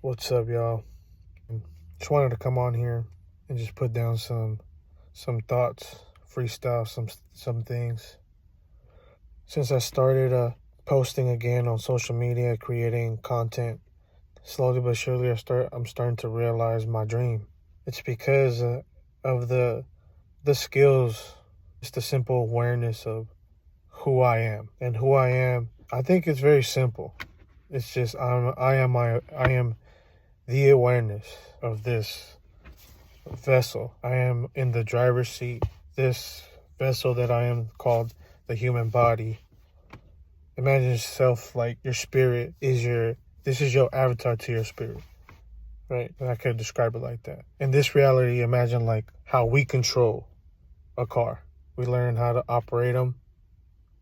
What's up, y'all? Just wanted to come on here and just put down some thoughts, freestyle some things. Since I started posting again on social media, creating content, slowly but surely I'm starting to realize my dream. It's because of the skills, just the simple awareness of who I am. And who I am, I think it's very simple. It's just I am the awareness of this vessel. I am in the driver's seat. This vessel that I am called the human body. Imagine yourself like your spirit is this is your avatar to your spirit, right? And I could describe it like that. In this reality, imagine like how we control a car. We learn how to operate them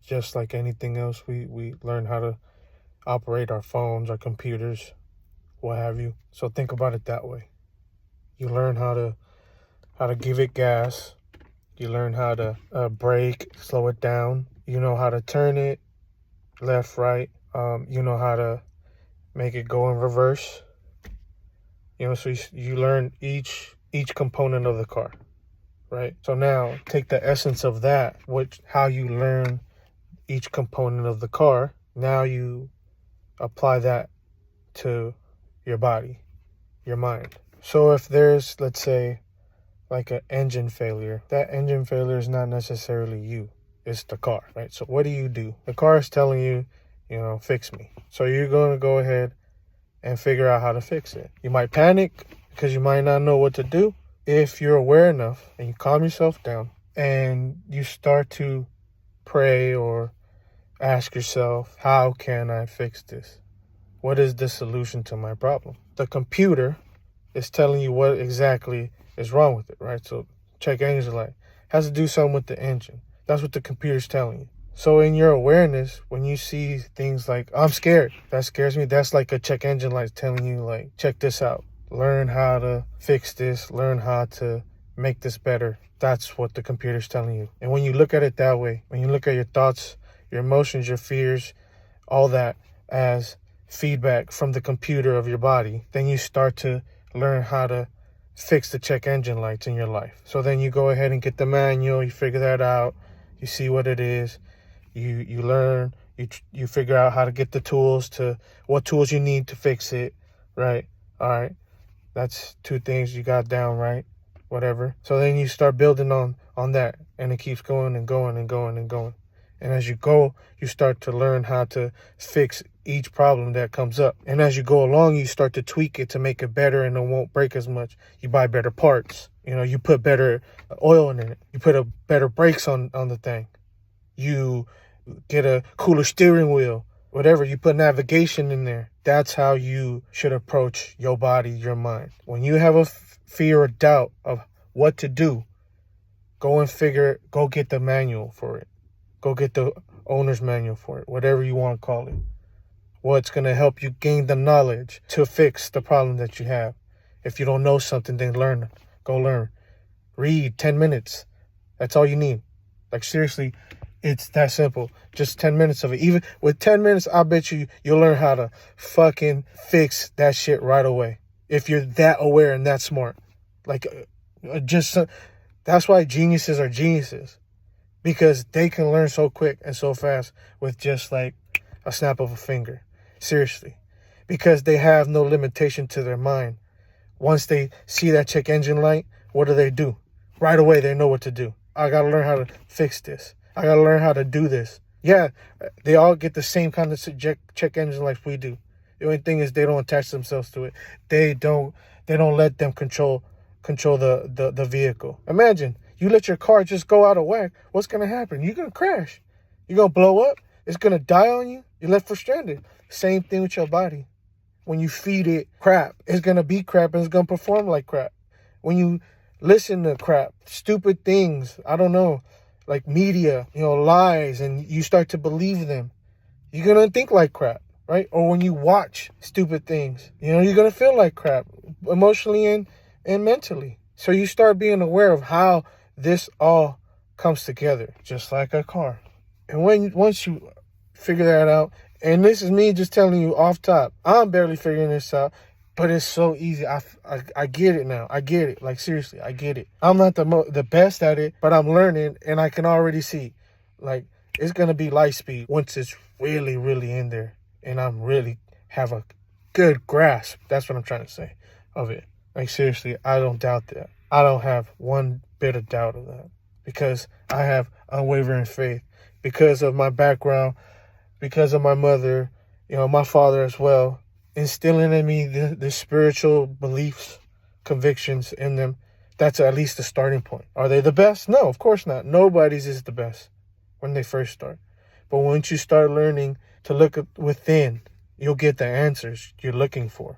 just like anything else. We learn how to operate our phones, our computers, what have you. So think about it that way. You learn how to give it gas. You learn how to brake, slow it down. You know how to turn it left, right. You know how to make it go in reverse. So you learn each component of the car, right? So now take the essence of that, how you learn each component of the car. Now you apply that to your body, your mind. So if there's, let's say, like an engine failure, that engine failure is not necessarily you. It's the car, right? So what do? The car is telling you, fix me. So you're going to go ahead and figure out how to fix it. You might panic because you might not know what to do. If you're aware enough and you calm yourself down and you start to pray or ask yourself, how can I fix this? What is the solution to my problem? The computer is telling you what exactly is wrong with it, right? So check engine light has to do something with the engine. That's what the computer's telling you. So in your awareness, when you see things like, I'm scared, that scares me, that's like a check engine light telling you, like, check this out. Learn how to fix this. Learn how to make this better. That's what the computer's telling you. And when you look at it that way, when you look at your thoughts, your emotions, your fears, all that as feedback from the computer of your body, then you start to learn how to fix the check engine lights in your life. So then you go ahead and get the manual, you figure that out, you see what it is, you learn, you figure out how to get the tools, what tools you need to fix it, right? All right, that's two things you got down, right? Whatever. So then you start building on that, and it keeps going and going and going and going. And as you go, you start to learn how to fix each problem that comes up. And as you go along, you start to tweak it to make it better and it won't break as much. You buy better parts. You put better oil in it. You put a better brakes on the thing. You get a cooler steering wheel. Whatever, you put navigation in there. That's how you should approach your body, your mind. When you have a fear or doubt of what to do, go get the manual for it. Go get the owner's manual for it, whatever you want to call it. What's going to help you gain the knowledge to fix the problem that you have. If you don't know something, then learn. Go learn. Read 10 minutes. That's all you need. Like, seriously, it's that simple. Just 10 minutes of it. Even with 10 minutes, I bet you'll learn how to fucking fix that shit right away. If you're that aware and that smart. Like, that's why geniuses are geniuses. Because they can learn so quick and so fast with just like a snap of a finger. Seriously. Because they have no limitation to their mind. Once they see that check engine light, what do? Right away, they know what to do. I got to learn how to fix this. I got to learn how to do this. Yeah, they all get the same kind of check engine lights we do. The only thing is they don't attach themselves to it. They don't let them control the vehicle. Imagine. You let your car just go out of whack, what's going to happen? You're going to crash. You're going to blow up. It's going to die on you. You're left for stranded. Same thing with your body. When you feed it crap, it's going to be crap and it's going to perform like crap. When you listen to crap, stupid things, I don't know, like media, lies, and you start to believe them, you're going to think like crap, right? Or when you watch stupid things, you're going to feel like crap emotionally and mentally. So you start being aware of how this all comes together, just like a car. And once you figure that out, and this is me just telling you off top, I'm barely figuring this out, But it's so easy. I get it now. I get it. Like, seriously, I get it. I'm not the best at it, but I'm learning, and I can already see, like, it's going to be light speed once it's really, really in there. And I'm really have a good grasp. That's what I'm trying to say of it. Like, seriously, I don't doubt that. I don't have one bit of doubt of that, because I have unwavering faith because of my background, because of my mother, my father as well, instilling in me the spiritual beliefs, convictions in them. That's at least the starting point. Are they the best? No, of course not. Nobody's is the best when they first start. But once you start learning to look within, you'll get the answers you're looking for,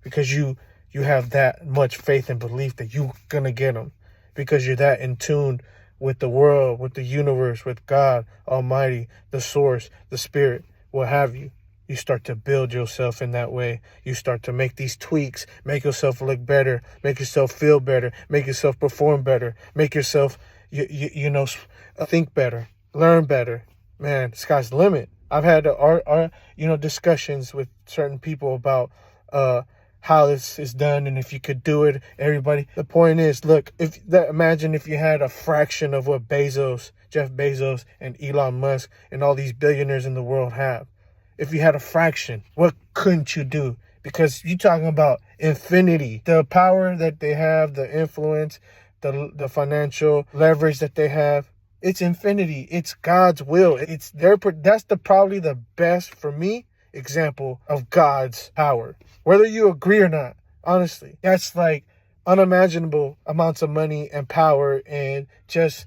because you have that much faith and belief that you're going to get them, because you're that in tune with the world, with the universe, with God Almighty, the source, the spirit, what have you. You start to build yourself in that way. You start to make these tweaks, make yourself look better, make yourself feel better, make yourself perform better, make yourself, think better, learn better. Man, the sky's the limit. I've had discussions with certain people about how this is done, and if you could do it, everybody. The point is, look, imagine if you had a fraction of what Jeff Bezos, and Elon Musk, and all these billionaires in the world have. If you had a fraction, what couldn't you do? Because you're talking about infinity, the power that they have, the influence, the financial leverage that they have. It's infinity. It's God's will. That's probably the best, for me, example of God's power. Whether you agree or not, honestly, that's like unimaginable amounts of money and power and just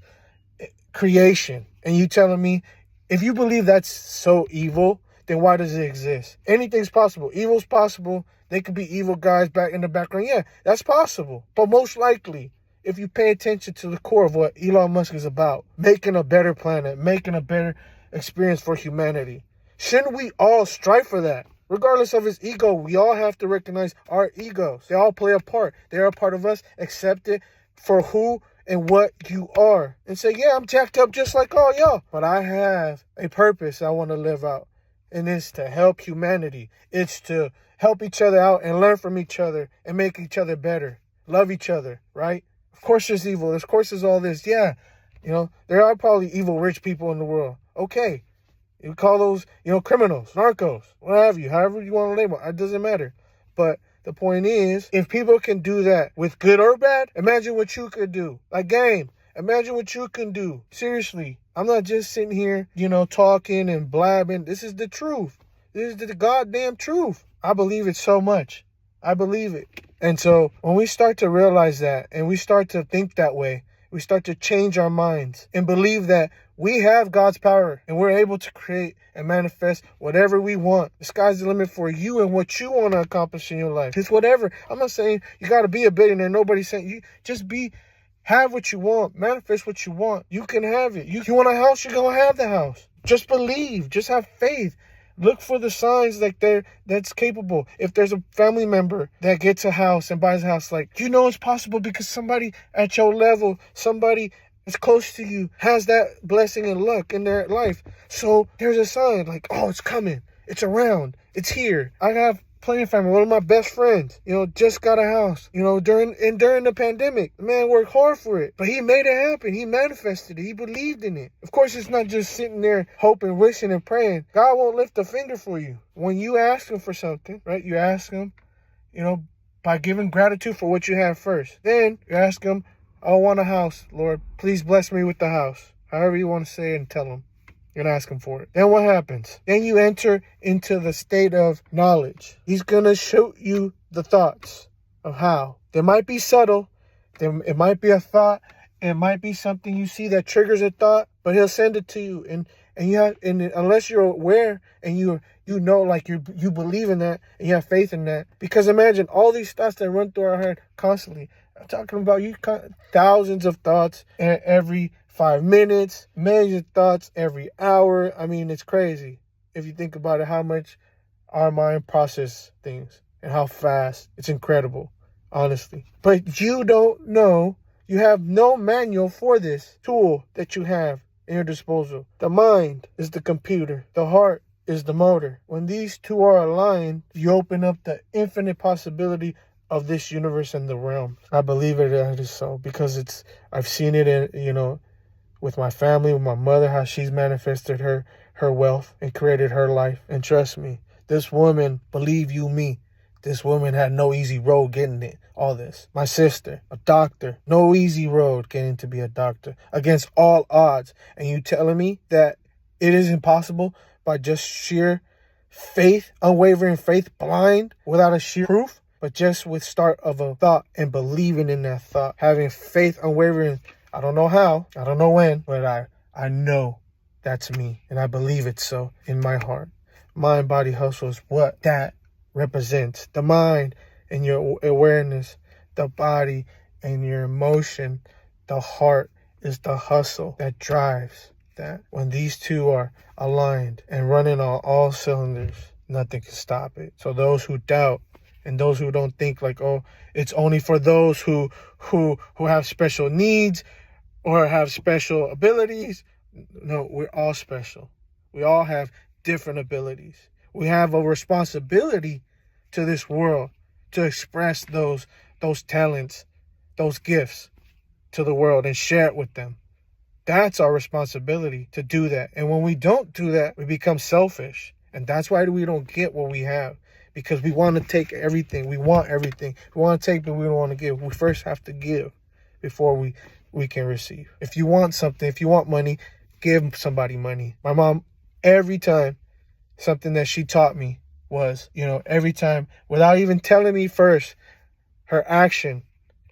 creation. And you telling me, if you believe that's so evil, then why does it exist? Anything's possible. Evil's possible. They could be evil guys back in the background. Yeah, that's possible. But most likely, if you pay attention to the core of what Elon Musk is about, making a better planet, making a better experience for humanity, shouldn't we all strive for that? Regardless of his ego, we all have to recognize our egos. They all play a part. They are a part of us. Accept it for who and what you are. And say, yeah, I'm jacked up just like all y'all, but I have a purpose I want to live out. And it's to help humanity. It's to help each other out and learn from each other and make each other better. Love each other, right? Of course there's evil. Of course there's all this. Yeah, there are probably evil rich people in the world. Okay. You call those, criminals, narcos, what have you, however you want to label it. It doesn't matter. But the point is, if people can do that with good or bad, imagine what you could do. Like Game, imagine what you can do. Seriously. I'm not just sitting here, talking and blabbing. This is the truth. This is the goddamn truth. I believe it so much. I believe it. And so when we start to realize that, and we start to think that way, we start to change our minds and believe that we have God's power and we're able to create and manifest whatever we want. The sky's the limit for you and what you want to accomplish in your life. It's whatever. I'm not saying you got to be a billionaire. Nobody's saying you just have what you want, manifest what you want. You can have it. You want a house, you're going to have the house. Just believe, just have faith. Look for the signs that's capable. If there's a family member that gets a house and buys a house, it's possible because somebody at your level, somebody that's close to you has that blessing and luck in their life. So there's a sign it's coming. It's around. It's here. I have plenty of family. One of my best friends, just got a house, during the pandemic. The man worked hard for it, but he made it happen. He manifested it. He believed in it. Of course, it's not just sitting there hoping, wishing, and praying. God won't lift a finger for you. When you ask him for something, right? You ask him, by giving gratitude for what you have first. Then you ask him, I want a house, Lord. Please bless me with the house. However you want to say it, and tell him. You're going to ask him for it. Then what happens? Then you enter into the state of knowledge. He's going to show you the thoughts of how. They might be subtle. It might be a thought. It might be something you see that triggers a thought, but he'll send it to you. And unless you're aware and you believe in that and you have faith in that. Because imagine all these thoughts that run through our head constantly. I'm talking about thousands of thoughts every 5 minutes, millions of thoughts every hour. I mean, it's crazy if you think about it, how much our mind processes things and how fast. It's incredible, honestly. But you don't know. You have no manual for this tool that you have in your disposal. The mind is the computer. The heart is the motor. When these two are aligned, you open up the infinite possibility of this universe and the realm. I believe it is so because I've seen it in, with my family, with my mother, how she's manifested her wealth and created her life. And trust me, this woman, believe you me, this woman had no easy road getting it. All this. My sister, a doctor, no easy road getting to be a doctor against all odds. And you telling me that it is impossible by just sheer faith, unwavering faith, blind, without a sheer proof, but just with start of a thought and believing in that thought, having faith, unwavering. I don't know how, I don't know when, but I know that's me, and I believe it so in my heart. Mind, body, hustle is what that represents. The mind and your awareness, the body and your emotion, the heart is the hustle that drives that. When these two are aligned and running on all cylinders, nothing can stop it. So those who doubt and those who don't think like, oh, it's only for those who have special needs or have special abilities. No, we're all special. We all have different abilities. We have a responsibility to this world to express those talents, those gifts to the world and share it with them. That's our responsibility to do that. And when we don't do that, we become selfish. And that's why we don't get what we have. Because we want to take everything. We want everything. We want to take, but we don't want to give. We first have to give before we can receive. If you want something, if you want money, give somebody money. My mom, every time, something that she taught me was, every time, without even telling me first, her action,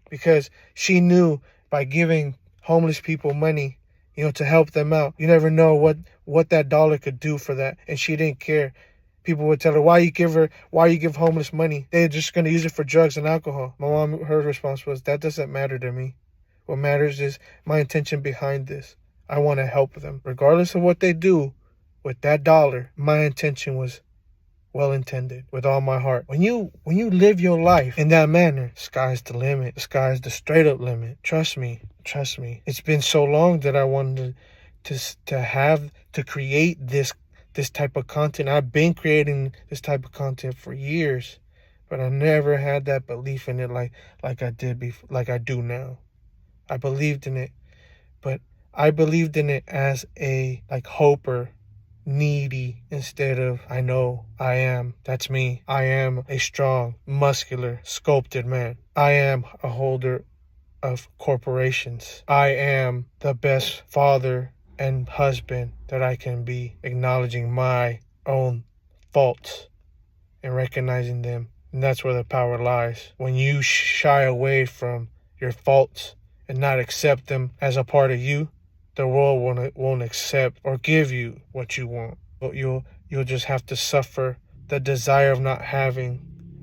because she knew by giving homeless people money, to help them out, you never know what that dollar could do for that. And she didn't care. People would tell her, why you give homeless money? They're just going to use it for drugs and alcohol. My mom, her response was, that doesn't matter to me. What matters is my intention behind this. I want to help them. Regardless of what they do with that dollar, my intention was well intended with all my heart. When you live your life in that manner, sky's the limit. The sky's the straight up limit. Trust me. It's been so long that I wanted to create this type of content. I've been creating this type of content for years, but I never had that belief in it like I did before, like I do now. I believed in it, but I believed in it as a hoper, needy, instead of I know, I am. That's me. I am a strong, muscular, sculpted man. I am a holder of corporations. I am the best father and husband that I can be, acknowledging my own faults and recognizing them. And that's where the power lies. When you shy away from your faults and not accept them as a part of you, the world won't accept or give you what you want. But you'll just have to suffer the desire of not having,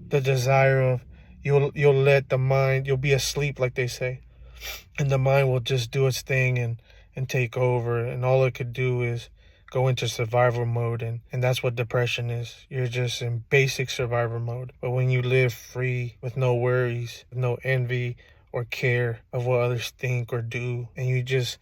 the desire of you'll let the mind, you'll be asleep like they say, and the mind will just do its thing and take over, and all it could do is go into survival mode, and that's what depression is. You're just in basic survival mode. But when you live free with no worries, no envy or care of what others think or do, and you just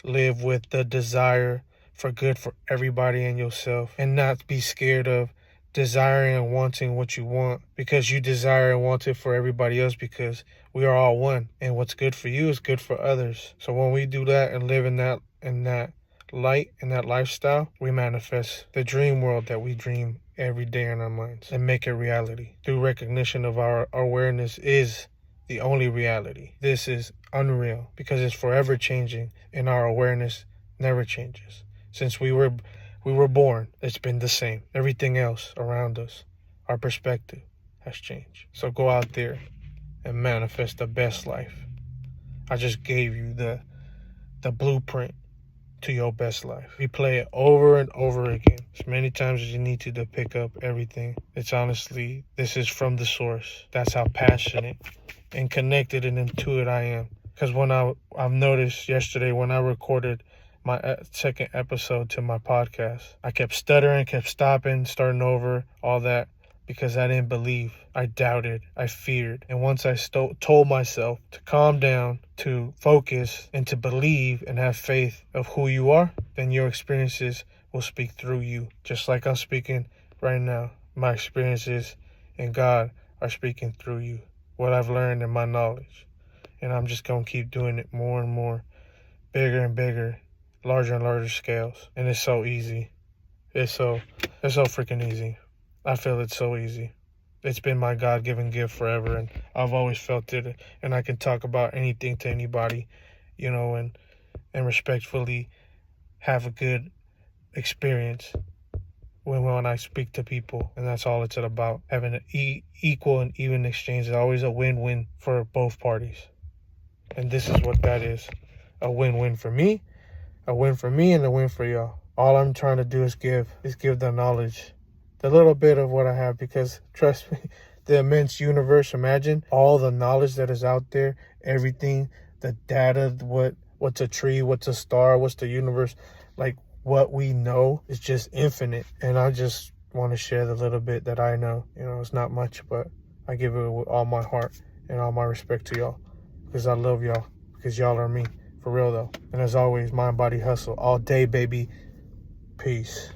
live with the desire for good for everybody and yourself, and not be scared of desiring and wanting what you want, because you desire and want it for everybody else, because we are all one, and what's good for you is good for others. So when we do that and live in that light and that lifestyle, we manifest the dream world that we dream every day in our minds and make it reality. Through recognition of our awareness is the only reality. This is unreal because it's forever changing, and our awareness never changes. Since we were born, it's been the same. Everything else around us, our perspective has changed. So go out there and manifest the best life. I just gave you the blueprint to your best life. We play it over and over again, as many times as you need to pick up everything. It's honestly, this is from the source. That's how passionate and connected and intuitive I am. Because when I've noticed yesterday when I recorded my second episode to my podcast, I kept stuttering, kept stopping, starting over, all that, because I didn't believe. I doubted. I feared. And once I told myself to calm down, to focus, and to believe and have faith of who you are, then your experiences will speak through you, just like I'm speaking right now. My experiences and God are speaking through you, what I've learned and my knowledge. And I'm just going to keep doing it more and more, bigger and bigger, larger and larger scales. And it's so easy. It's so freaking easy. I feel it's so easy. It's been my God-given gift forever, and I've always felt it. And I can talk about anything to anybody, you know, and respectfully have a good experience when I speak to people. And that's all it's about. Having an equal and even exchange is always a win-win for both parties. And this is what that is. A win-win for me, a win for me, and a win for y'all. All I'm trying to do is give the knowledge, the little bit of what I have, because trust me, the immense universe, imagine all the knowledge that is out there, everything, the data, what's a tree, what's a star, what's the universe, like what we know is just infinite. And I just want to share the little bit that I know. You know, it's not much, but I give it with all my heart and all my respect to y'all, because I love y'all, because y'all are me, for real though. And as always, mind, body, hustle all day, baby. Peace.